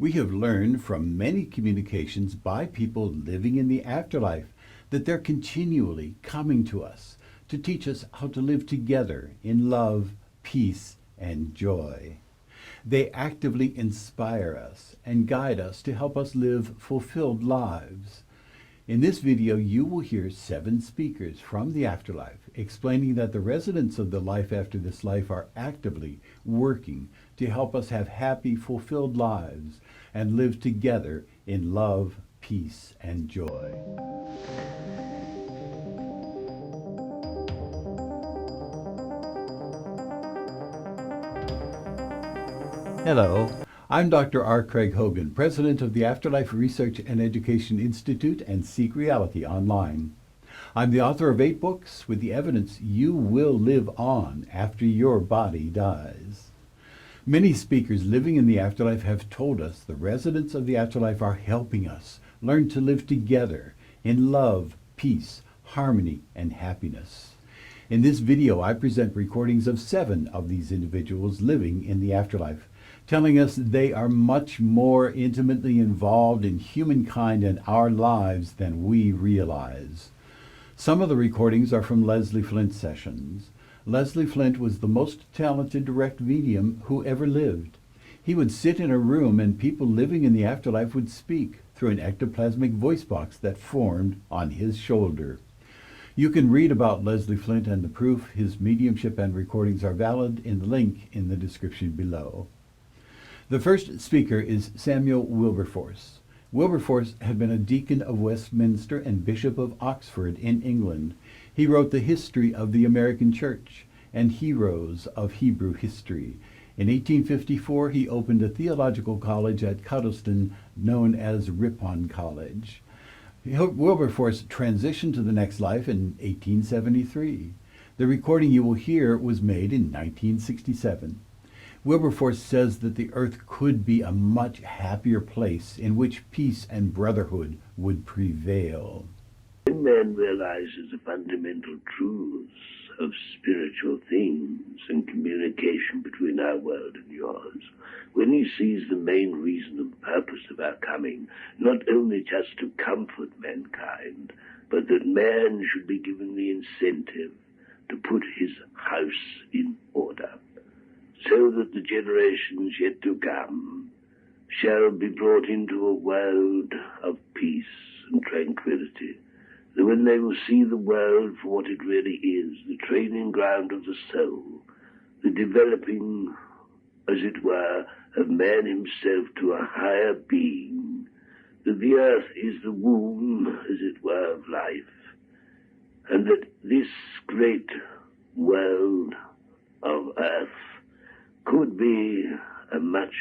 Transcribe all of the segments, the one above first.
We have learned from many communications by people living in the afterlife that they're continually coming to us to teach us how to live together in love, peace, and joy. They actively inspire us and guide us to help us live fulfilled lives. In this video, you will hear 7 speakers from the afterlife explaining that the residents of the life after this life are actively working to help us have happy, fulfilled lives and live together in love, peace, and joy. Hello, I'm Dr. R. Craig Hogan, President of the Afterlife Research and Education Institute and Seek Reality Online. I'm the author of 8 books with the evidence you will live on after your body dies. Many speakers living in the afterlife have told us the residents of the afterlife are helping us learn to live together in love, peace, harmony, and happiness. In this video, I present recordings of 7 of these individuals living in the afterlife, telling us they are much more intimately involved in humankind and our lives than we realize. Some of the recordings are from Leslie Flint's sessions. Leslie Flint was the most talented direct medium who ever lived. He would sit in a room and people living in the afterlife would speak through an ectoplasmic voice box that formed on his shoulder. You can read about Leslie Flint and the proof his mediumship and recordings are valid in the link in the description below. The first speaker is Samuel Wilberforce. Wilberforce had been a deacon of Westminster and Bishop of Oxford in England. He wrote the history of the American Church and heroes of Hebrew history. In 1854, he opened a theological college at Cuddleston known as Ripon College. Wilberforce transitioned to the next life in 1873. The recording you will hear was made in 1967. Wilberforce says that the earth could be a much happier place in which peace and brotherhood would prevail. When man realizes the fundamental truths of spiritual things and communication between our world and yours, when he sees the main reason and purpose of our coming, not only just to comfort mankind, but that man should be given the incentive to put his house in order, so that the generations yet to come shall be brought into a world of peace and tranquility, that when they will see the world for what it really is, the training ground of the soul, the developing, as it were, of man himself to a higher being, that the earth is the womb, as it were, of life, and that this great world of earth could be a much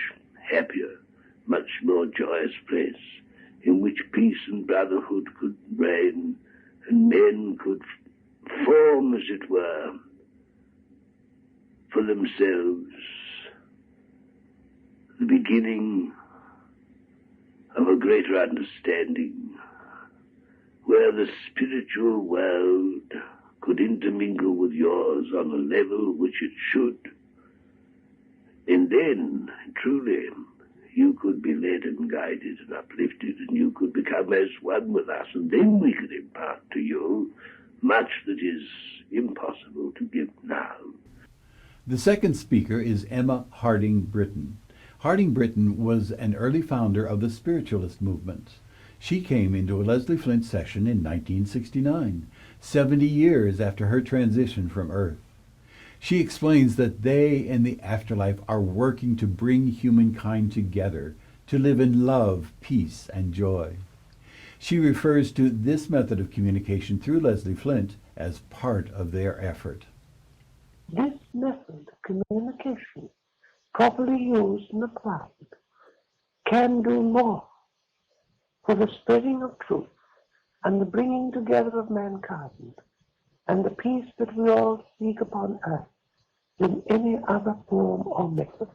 happier, much more joyous place in which peace and brotherhood could reign and men could form, as it were, for themselves the beginning of a greater understanding where the spiritual world could intermingle with yours on a level which it should. And then, truly, you could be led and guided and uplifted, and you could become as one with us, and then we could impart to you much that is impossible to give now. The second speaker is Emma Harding Britton. Harding Britton was an early founder of the spiritualist movement. She came into a Leslie Flint session in 1969, 70 years after her transition from Earth. She explains that they in the afterlife are working to bring humankind together to live in love, peace, and joy. She refers to this method of communication through Leslie Flint as part of their effort. This method of communication, properly used and applied, can do more for the spreading of truth and the bringing together of mankind and the peace that we all seek upon earth in any other form or method.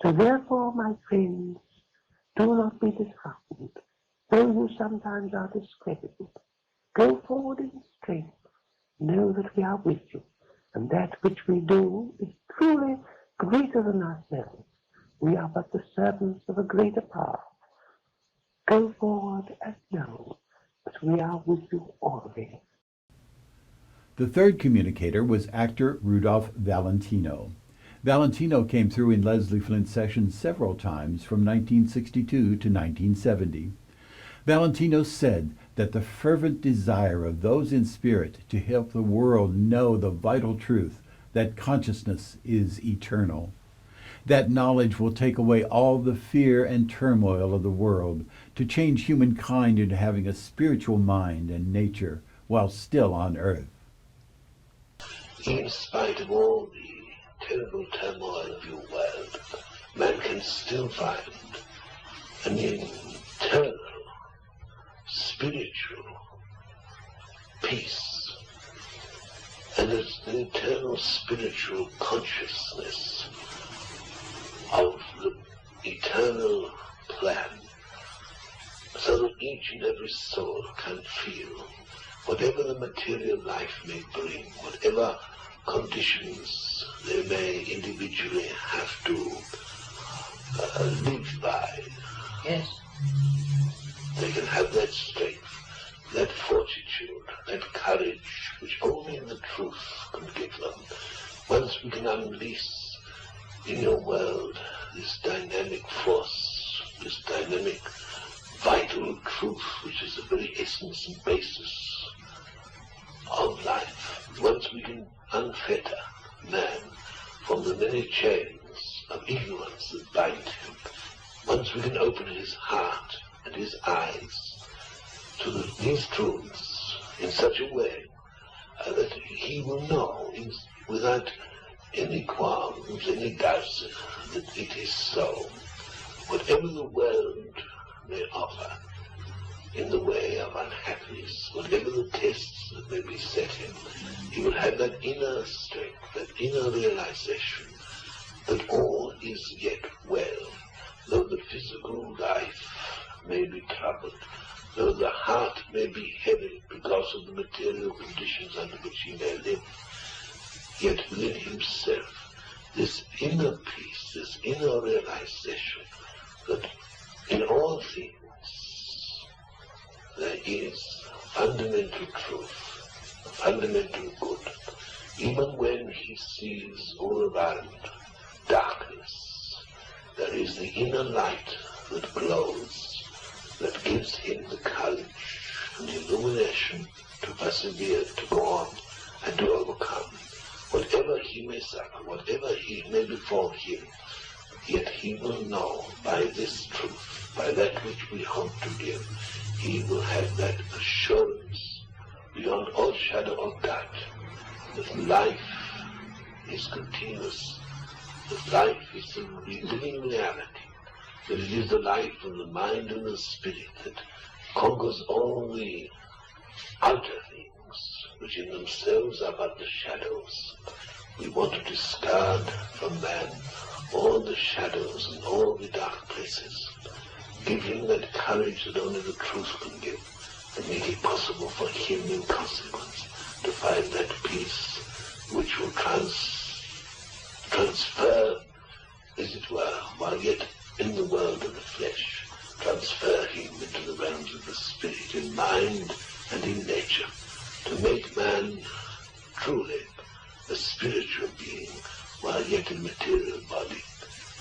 So therefore, my friends, do not be disheartened, though you sometimes are discredited. Go forward in strength. Know that we are with you, and that which we do is truly greater than ourselves. We are but the servants of a greater power. Go forward and know that we are with you always. The third communicator was actor Rudolph Valentino. Valentino came through in Leslie Flint's sessions several times from 1962 to 1970. Valentino said that the fervent desire of those in spirit to help the world know the vital truth that consciousness is eternal. That knowledge will take away all the fear and turmoil of the world, to change humankind into having a spiritual mind and nature while still on earth. In spite of all the terrible turmoil of your world, man can still find an internal, spiritual peace and an internal spiritual consciousness of the eternal plan, so that each and every soul can feel whatever the material life may bring, whatever conditions they may individually have to live by. Yes. They can have that strength, that fortitude, that courage, which only the truth can give them. Once we can unleash in your world this dynamic force, this dynamic vital truth, which is the very essence and basis of life. Once we can unfetter man from the many chains of ignorance that bind him, once we can open his heart and his eyes to these truths in such a way that he will know without any qualms, any doubts, that it is so. Whatever the world may offer in the way of unhappiness, whatever the tests that may be set him, he will have that inner strength, that inner realization that all is yet well, though the physical life may be troubled, though the heart may be heavy because of the material conditions under which he may live, yet within himself this inner peace, this inner realization that in all things there is fundamental truth, fundamental good. Even when he sees all around darkness, there is the inner light that glows, that gives him the courage and the illumination to persevere, to go on, and to overcome. Whatever he may suffer, whatever he may befall him, yet he will know by this truth, by that which we hope to give, he will have that assurance beyond all shadow of doubt that life is continuous, that life is a living reality, that it is the life of the mind and the spirit that conquers all the outer things, which in themselves are but the shadows. We want to discard from man all the shadows and all the dark places. Give him that courage that only the truth can give, and make it possible for him in consequence to find that peace which will transfer, as it were, while yet in the world of the flesh, transfer him into the realms of the spirit, in mind and in nature, to make man truly a spiritual being while yet in material body.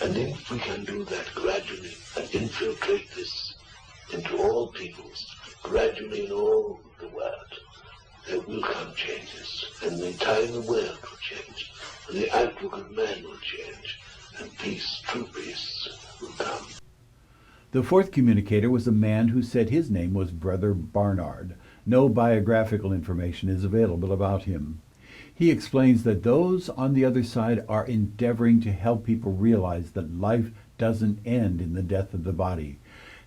And if we can do that gradually and infiltrate this into all peoples, gradually in all the world, there will come changes, and in time the world will change, and the outlook of man will change, and peace, true peace, will come. The fourth communicator was a man who said his name was Brother Barnard. No biographical information is available about him. He explains that those on the other side are endeavoring to help people realize that life doesn't end in the death of the body,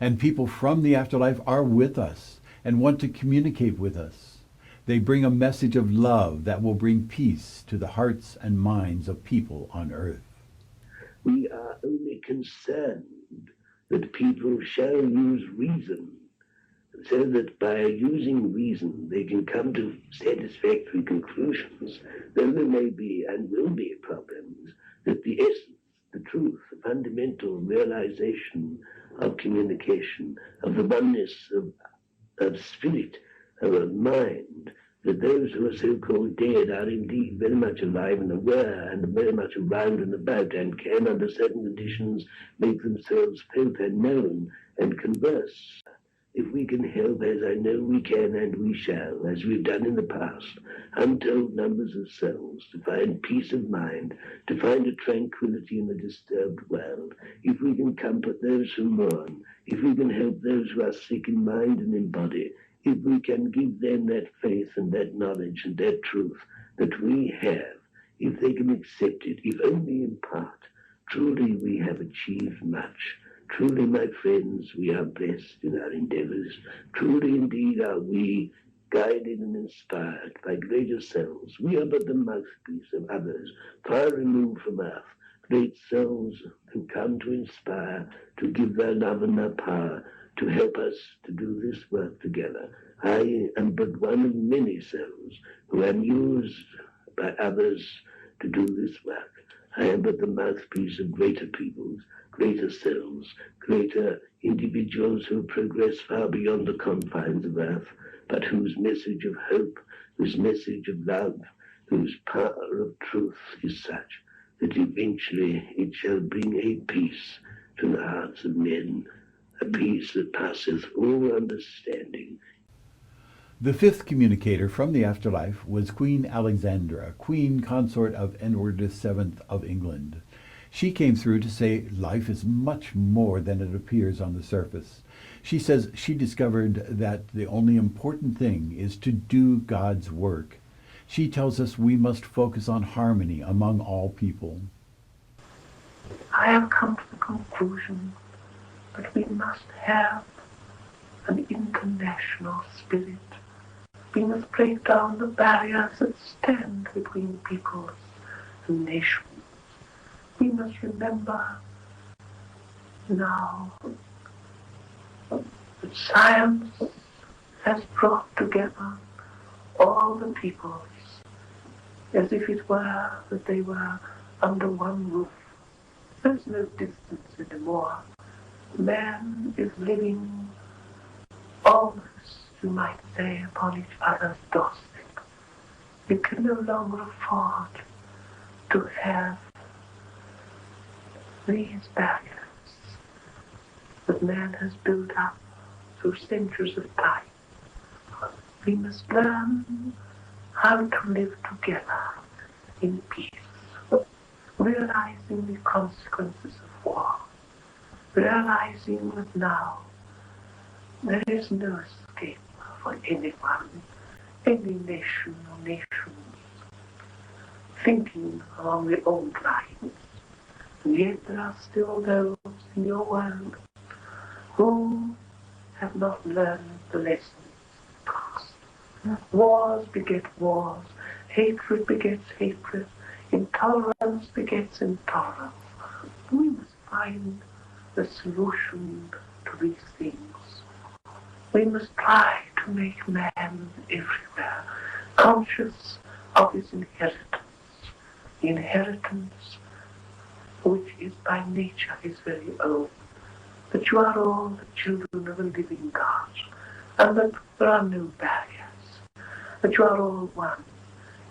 and people from the afterlife are with us and want to communicate with us. They bring a message of love that will bring peace to the hearts and minds of people on earth. We are only concerned that people shall use reason, so that by using reason they can come to satisfactory conclusions, though there may be and will be problems, that the essence, the truth, the fundamental realization of communication, of the oneness of spirit, of mind, that those who are so-called dead are indeed very much alive and aware and very much around and about and can, under certain conditions, make themselves felt and known and converse. If we can help, as I know we can and we shall, as we've done in the past, untold numbers of souls, to find peace of mind, to find a tranquility in a disturbed world, if we can comfort those who mourn, if we can help those who are sick in mind and in body, if we can give them that faith and that knowledge and that truth that we have, if they can accept it, if only in part, truly we have achieved much. Truly, my friends, we are blessed in our endeavors. Truly, indeed, are we guided and inspired by greater souls. We are but the mouthpiece of others, far removed from earth. Great souls who come to inspire, to give their love and their power, to help us to do this work together. I am but one of many souls who am used by others to do this work. I am but the mouthpiece of greater peoples, greater souls, greater individuals who progress far beyond the confines of earth, but whose message of hope, whose message of love, whose power of truth is such that eventually it shall bring a peace to the hearts of men, a peace that passeth all understanding. The fifth communicator from the afterlife was Queen Alexandra, Queen Consort of Edward VII of England. She came through to say life is much more than it appears on the surface. She says she discovered that the only important thing is to do God's work. She tells us we must focus on harmony among all people. I have come to the conclusion that we must have an international spirit. We must break down the barriers that stand between peoples and nations. We must remember now that science has brought together all the peoples as if it were that they were under one roof. There's no distance anymore. Man is living almost, you might say, upon each other's doorstep. You can no longer afford to have these barriers that man has built up through centuries of time. We must learn how to live together in peace, realizing the consequences of war, realizing that now there is no escape for anyone, any nation or nations, thinking along their own lines. And yet there are still those in your world who have not learned the lessons of the past. Wars beget wars, hatred begets hatred, intolerance begets intolerance. We must find the solution to these things. We must try to make man everywhere conscious of his inheritance, the inheritance which is by nature his very own, that you are all the children of a living God, and that there are no barriers, that you are all one,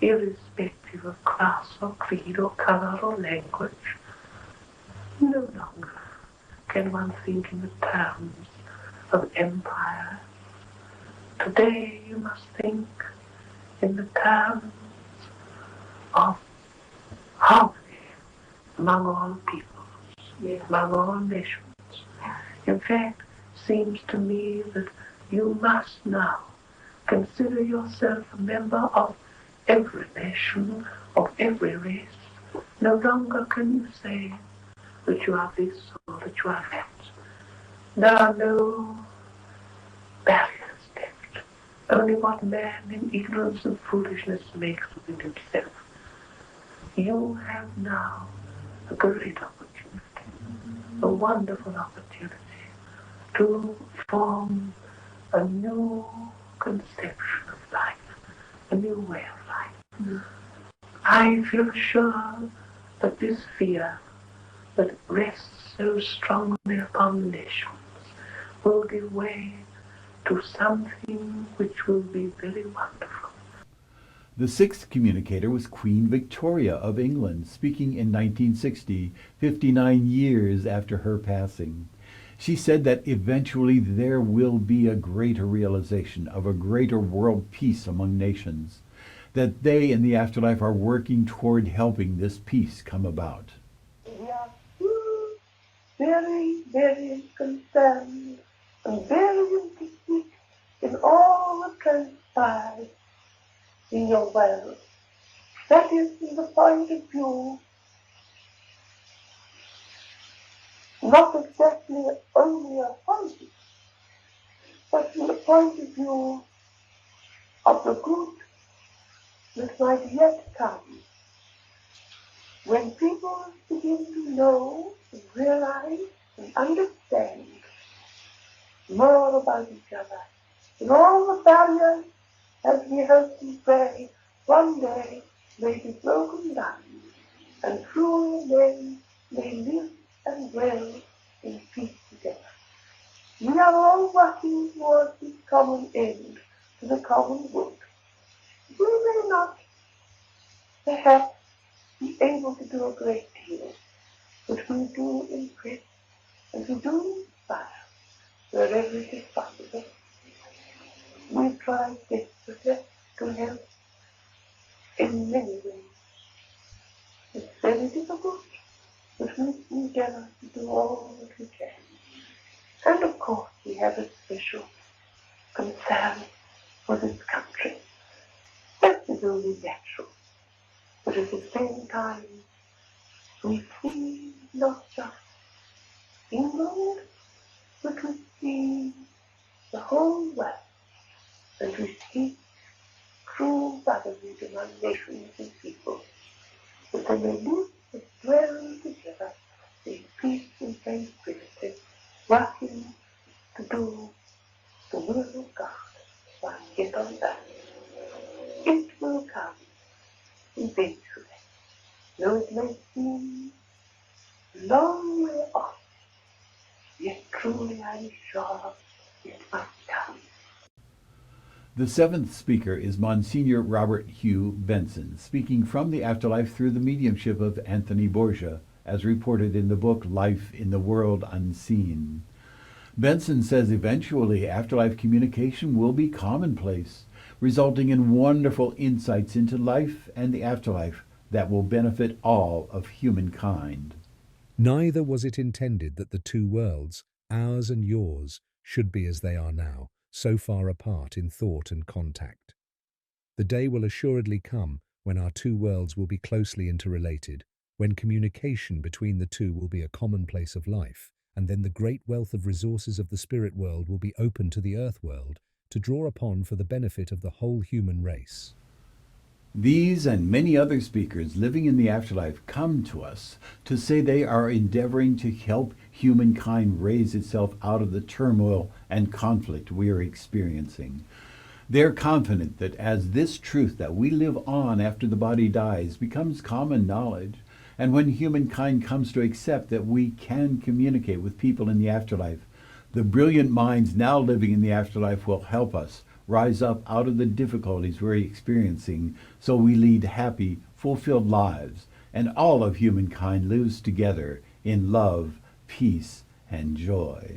irrespective of class or creed or color or language. No longer can one think in the terms of empire. Today you must think in the terms of harmony among all peoples, among all nations. In fact, it seems to me that you must now consider yourself a member of every nation, of every race. No longer can you say that you are this or that you are that. There are no barriers left. Only what man in ignorance and foolishness makes within himself. You have now a great opportunity, a wonderful opportunity to form a new conception of life, a new way of life. I feel sure that this fear that rests so strongly upon the nations will give way to something which will be very wonderful. The sixth communicator was Queen Victoria of England, speaking in 1960, 59 years after her passing. She said that eventually there will be a greater realization of a greater world peace among nations, that they in the afterlife are working toward helping this peace come about. We are very, very concerned and very interested in all that transpires in your world. That is from the point of view not exactly only of politics, but from the point of view of the good that might yet come. When people begin to know and realize and understand more about each other, and all the barriers, as we hope and pray, one day may be broken down, and truly men may live and dwell in peace together. We are all working towards this common end, to the common good. We may not, perhaps, be able to do a great deal, but we do impress and we do inspire wherever it is possible. We try desperately to help in many ways. It's very difficult, but we endeavor to do all that we can. And of course, we have a special concern for this country. That is only natural. But at the same time, we see not just England, but we see the whole world, and we see true brotherhood among nations and people, that they may live and dwell together in peace and tranquility, working to do the will of God while yet on earth. It will come eventually, though it may seem a long way off, yet truly I'm sure it must come. The seventh speaker is Monsignor Robert Hugh Benson, speaking from the afterlife through the mediumship of Anthony Borgia, as reported in the book Life in the World Unseen. Benson says eventually afterlife communication will be commonplace, resulting in wonderful insights into life and the afterlife that will benefit all of humankind. Neither was it intended that the two worlds, ours and yours, should be as they are now, so far apart in thought and contact. The day will assuredly come when our two worlds will be closely interrelated, when communication between the two will be a commonplace of life, and then the great wealth of resources of the spirit world will be open to the earth world to draw upon for the benefit of the whole human race. These and many other speakers living in the afterlife come to us to say they are endeavoring to help humankind raise itself out of the turmoil and conflict we are experiencing. They're confident that as this truth that we live on after the body dies becomes common knowledge, and when humankind comes to accept that we can communicate with people in the afterlife, the brilliant minds now living in the afterlife will help us rise up out of the difficulties we're experiencing so we lead happy, fulfilled lives, and all of humankind lives together in love, peace, and joy.